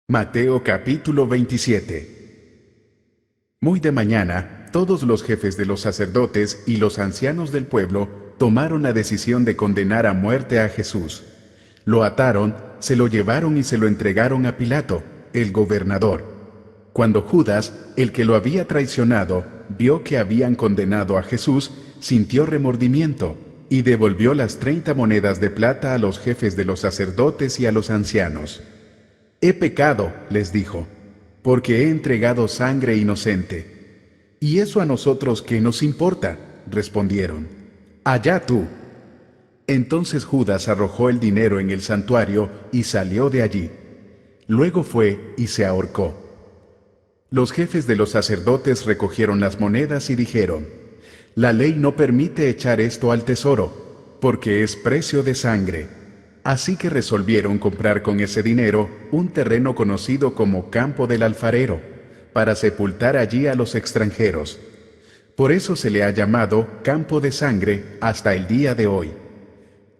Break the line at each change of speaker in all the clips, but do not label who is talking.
Mateo capítulo 27. Muy de mañana, todos los jefes de los sacerdotes y los ancianos del pueblo tomaron la decisión de condenar a muerte a Jesús. Lo ataron, se lo llevaron y se lo entregaron a Pilato, el gobernador. Cuando Judas, el que lo había traicionado, vio que habían condenado a Jesús, sintió remordimiento y devolvió las 30 monedas de plata a los jefes de los sacerdotes y a los ancianos. He pecado, les dijo, porque he entregado sangre inocente. ¿Y eso a nosotros qué nos importa?, respondieron. Allá tú. Entonces Judas arrojó el dinero en el santuario y salió de allí. Luego fue y se ahorcó. Los jefes de los sacerdotes recogieron las monedas y dijeron: la ley no permite echar esto al tesoro, porque es precio de sangre. Así que resolvieron comprar con ese dinero un terreno conocido como Campo del Alfarero, para sepultar allí a los extranjeros. Por eso se le ha llamado Campo de Sangre hasta el día de hoy.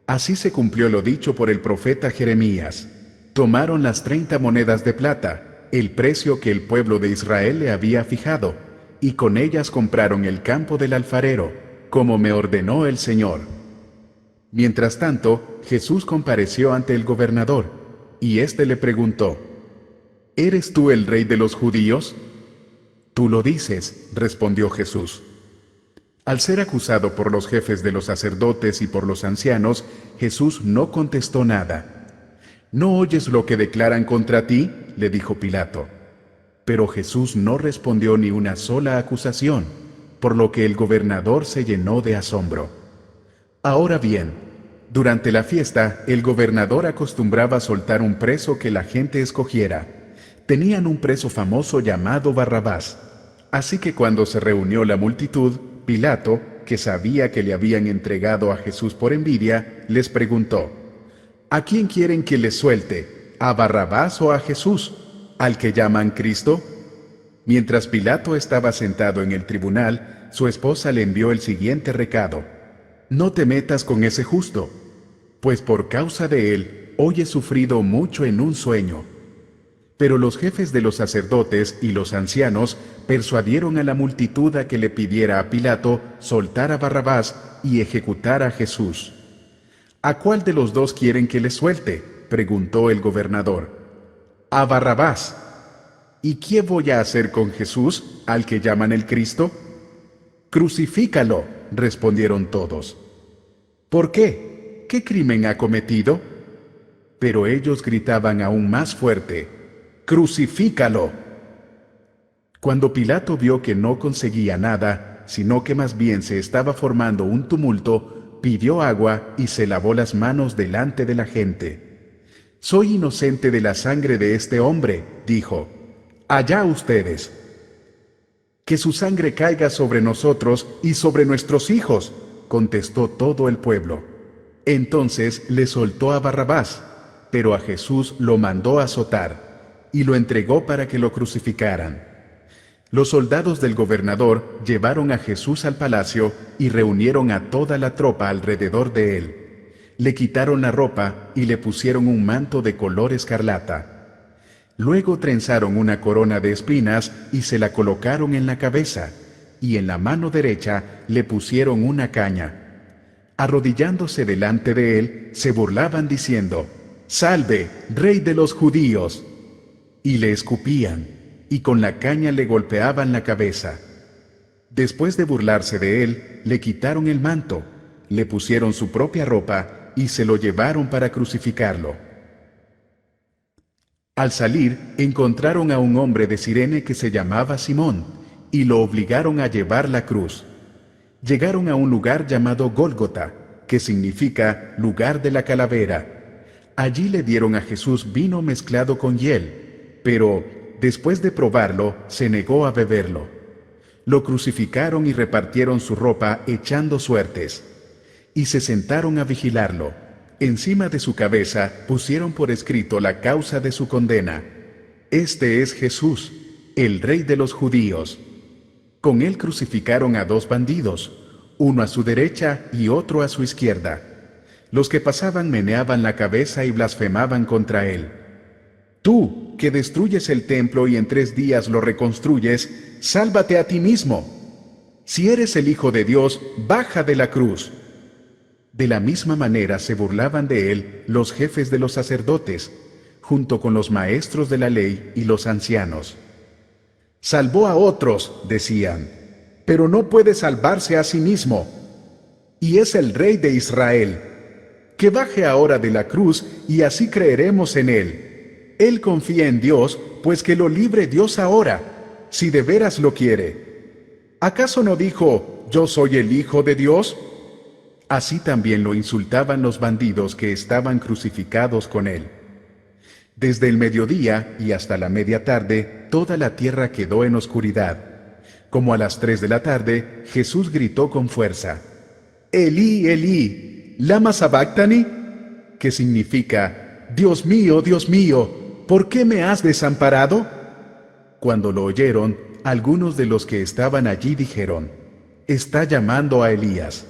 Así se cumplió lo dicho por el profeta Jeremías. Tomaron las 30 monedas de plata, el precio que el pueblo de Israel le había fijado, y con ellas compraron el Campo del Alfarero, como me ordenó el Señor. Mientras tanto, Jesús compareció ante el gobernador, y éste le preguntó: ¿Eres tú el rey de los judíos? Tú lo dices, respondió Jesús. Al ser acusado por los jefes de los sacerdotes y por los ancianos, Jesús no contestó nada. ¿No oyes lo que declaran contra ti?, le dijo Pilato. Pero Jesús no respondió ni una sola acusación, por lo que el gobernador se llenó de asombro. Ahora bien, durante la fiesta, el gobernador acostumbraba soltar un preso que la gente escogiera. Tenían un preso famoso llamado Barrabás. Así que cuando se reunió la multitud, Pilato, que sabía que le habían entregado a Jesús por envidia, les preguntó: ¿a quién quieren que les suelte? ¿A Barrabás o a Jesús, al que llaman Cristo? Mientras Pilato estaba sentado en el tribunal, su esposa le envió el siguiente recado: no te metas con ese justo, pues por causa de él hoy he sufrido mucho en un sueño. Pero los jefes de los sacerdotes y los ancianos persuadieron a la multitud a que le pidiera a Pilato soltar a Barrabás y ejecutar a Jesús. ¿A cuál de los dos quieren que le suelte?, preguntó el gobernador. A Barrabás. ¿Y qué voy a hacer con Jesús, al que llaman el Cristo? Crucifícalo, respondieron todos. ¿Por qué? ¿Qué crimen ha cometido? Pero ellos gritaban aún más fuerte: ¡crucifícalo! Cuando Pilato vio que no conseguía nada, sino que más bien se estaba formando un tumulto, pidió agua y se lavó las manos delante de la gente. Soy inocente de la sangre de este hombre, dijo. Allá ustedes. Que su sangre caiga sobre nosotros y sobre nuestros hijos, contestó todo el pueblo. Entonces le soltó a Barrabás, pero a Jesús lo mandó azotar, y lo entregó para que lo crucificaran. Los soldados del gobernador llevaron a Jesús al palacio y reunieron a toda la tropa alrededor de él. Le quitaron la ropa y le pusieron un manto de color escarlata. Luego trenzaron una corona de espinas y se la colocaron en la cabeza, y en la mano derecha le pusieron una caña. Arrodillándose delante de él, se burlaban diciendo: «¡Salve, Rey de los judíos!». Y le escupían, y con la caña le golpeaban la cabeza. Después de burlarse de él, le quitaron el manto, le pusieron su propia ropa y se lo llevaron para crucificarlo. Al salir, encontraron a un hombre de Cirene que se llamaba Simón, y lo obligaron a llevar la cruz. Llegaron a un lugar llamado Gólgota, que significa lugar de la calavera. Allí le dieron a Jesús vino mezclado con hiel, pero, después de probarlo, se negó a beberlo. Lo crucificaron y repartieron su ropa echando suertes. Y se sentaron a vigilarlo. Encima de su cabeza pusieron por escrito la causa de su condena: Este es Jesús, el Rey de los judíos. Con él crucificaron a dos bandidos, uno a su derecha y otro a su izquierda. Los que pasaban meneaban la cabeza y blasfemaban contra él: Tú, que destruyes el templo y en 3 días lo reconstruyes, sálvate a ti mismo. Si eres el Hijo de Dios, baja de la cruz. De la misma manera se burlaban de él los jefes de los sacerdotes, junto con los maestros de la ley y los ancianos. Salvó a otros, decían, pero no puede salvarse a sí mismo. Y es el Rey de Israel. Que baje ahora de la cruz y así creeremos en él. Él confía en Dios, pues que lo libre Dios ahora, si de veras lo quiere. ¿Acaso no dijo, yo soy el Hijo de Dios? Así también lo insultaban los bandidos que estaban crucificados con él. Desde el mediodía y hasta la media tarde, toda la tierra quedó en oscuridad. Como a las 3 de la tarde, Jesús gritó con fuerza, Elí, Elí, ¿lama sabactani? Que significa, Dios mío, ¿por qué me has desamparado? Cuando lo oyeron, algunos de los que estaban allí dijeron, está llamando a Elías.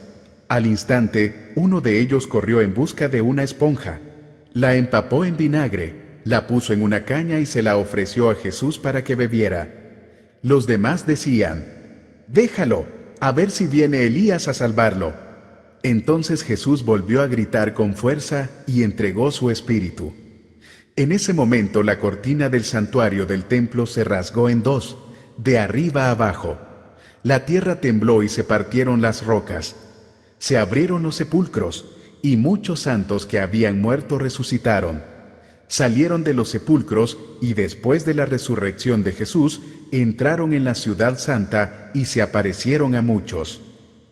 Al instante, uno de ellos corrió en busca de una esponja, la empapó en vinagre, la puso en una caña y se la ofreció a Jesús para que bebiera. Los demás decían, déjalo, a ver si viene Elías a salvarlo. Entonces Jesús volvió a gritar con fuerza y entregó su espíritu. En ese momento la cortina del santuario del templo se rasgó en 2, de arriba a abajo. La tierra tembló y se partieron las rocas. Se abrieron los sepulcros, y muchos santos que habían muerto resucitaron. Salieron de los sepulcros y después de la resurrección de Jesús, entraron en la ciudad santa y se aparecieron a muchos.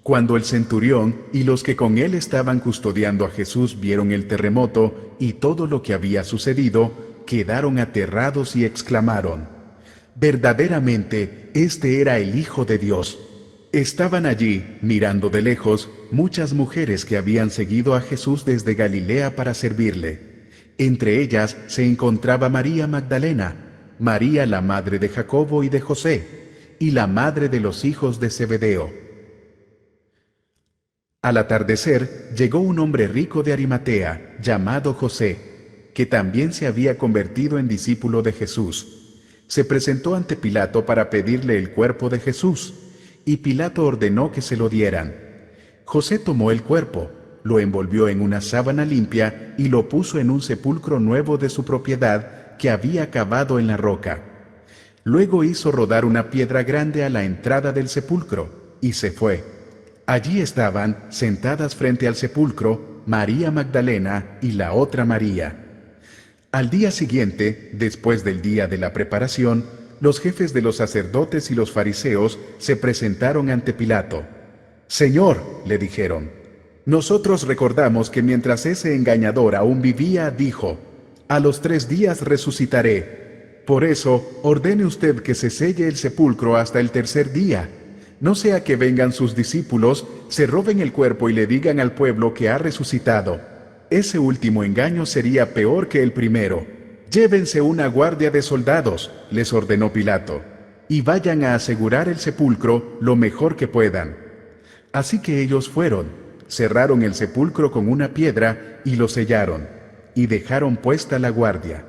Cuando el centurión y los que con él estaban custodiando a Jesús vieron el terremoto y todo lo que había sucedido, quedaron aterrados y exclamaron, verdaderamente, este era el Hijo de Dios. Estaban allí, mirando de lejos, muchas mujeres que habían seguido a Jesús desde Galilea para servirle. Entre ellas se encontraba María Magdalena, María la madre de Jacobo y de José, y la madre de los hijos de Zebedeo. Al atardecer, llegó un hombre rico de Arimatea, llamado José, que también se había convertido en discípulo de Jesús. Se presentó ante Pilato para pedirle el cuerpo de Jesús, y Pilato ordenó que se lo dieran. José tomó el cuerpo, lo envolvió en una sábana limpia y lo puso en un sepulcro nuevo de su propiedad que había cavado en la roca. Luego hizo rodar una piedra grande a la entrada del sepulcro, y se fue. Allí estaban, sentadas frente al sepulcro, María Magdalena y la otra María. Al día siguiente, después del día de la preparación, los jefes de los sacerdotes y los fariseos se presentaron ante Pilato. «Señor», le dijeron, «nosotros recordamos que mientras ese engañador aún vivía, dijo, a los 3 días resucitaré. Por eso, ordene usted que se selle el sepulcro hasta el 3er día. No sea que vengan sus discípulos, se roben el cuerpo y le digan al pueblo que ha resucitado. Ese último engaño sería peor que el primero. Llévense una guardia de soldados», les ordenó Pilato, «y vayan a asegurar el sepulcro lo mejor que puedan». Así que ellos fueron, cerraron el sepulcro con una piedra y lo sellaron, y dejaron puesta la guardia.